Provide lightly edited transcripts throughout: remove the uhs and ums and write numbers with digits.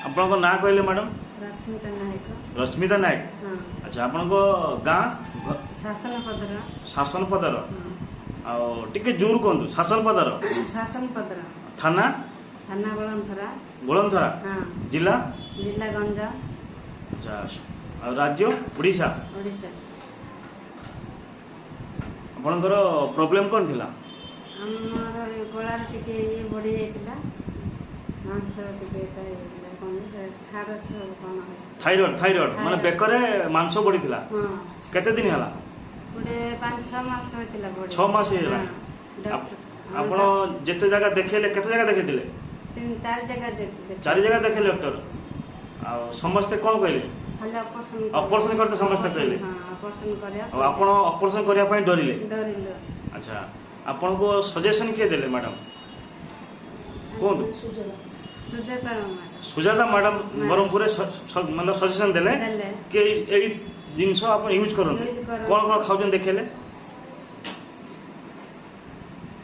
आपन ना कहले मैडम रश्मिता नायक। रश्मिता नायक। हाँ। अच्छा आपन गाँ शासन पदर। शासन पदर टिके जोर कहतु शासन पदर शासन पदर थाना थाना गोलंथरा। गोलंथरा हाँ। जिला जिला गंजा। अच्छा और राज्य ओडिशा। ओडिशा। आपनकर प्रॉब्लम कौन थिला? हमर गोलार टिके ये बढ़ी जाइतिला मांस टिके थारस कोन थायराइड थायराइड माने बेकरे मांस बढ़ी थिला। हां केते दिन हला? गोटे 5-6 मास होइतिला बड़ी 6 मास हेला। आपण जेते जगह देखेले केते जगह देखेतिले? 3-4 जगह देखे। 4 जगह देखेले डॉक्टर। आ समस्त कोन कहले? खाली ऑपरेशन ऑपरेशन करते समस्त कहले। हां ऑपरेशन करया। आ आपण ऑपरेशन करिया पई डरिले? डरिलो। अच्छा आपण को सजेशन के देले मैडम? कोन? सुजाता मैडम। सुजाता मैडम बरमपुरे मतलब सजेशन देले कि एई जिंस आपण यूज करन कोन कोन खाउजन देखेले?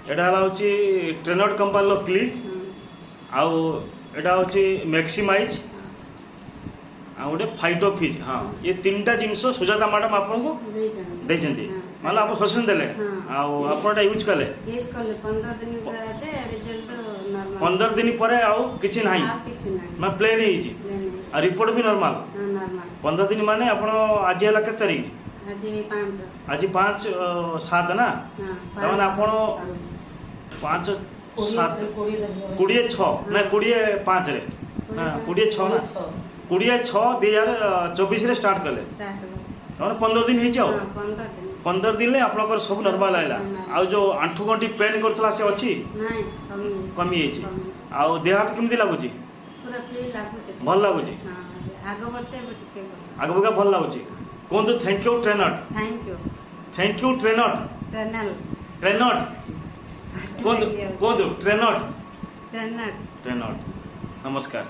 एडा हला होची ट्रेनट कंपनी लो क्लिक आउ एडा होची मैक्सिमाइज आ ओडे फाइटोफिज। हां ये तीनटा जिंस सुजाता मैडम आपन को दे जंदी मतलब आप सजेशन देले आ आपण एटा यूज करले? यूज करले 15 दिन पे रिजल्ट नॉर्मल 15 दिन परे आउ किछि नाही किछि नाही मैं प्लेन हिची आ रिपोर्ट भी नॉर्मल। हां नॉर्मल 15 दिन माने आपण आज हला के तारीख? आज 5-7 ना। हां तमन आपण 5-7 26 ना 25 रे ना 26 ना 26/2024 रे स्टार्ट कले तमन 15 दिन हिची। हां 15 दिन 15 दिन ले आपनकर सब नॉर्मल आइला। आ जो आंठू गंठी पेन करथला से अछि नाही कमी हिची। आ देह हाथ केमति लागुची? पूरा फ्री लागुची भल लागुची। हां आगो बटे बटे आगो बगा भल लागुची। कोन तो थैंक यू ट्रेनट। थैंक यू ट्रेनट ट्रेनट कोन ट्रेनट ट्रेनट ट्रेनट नमस्कार।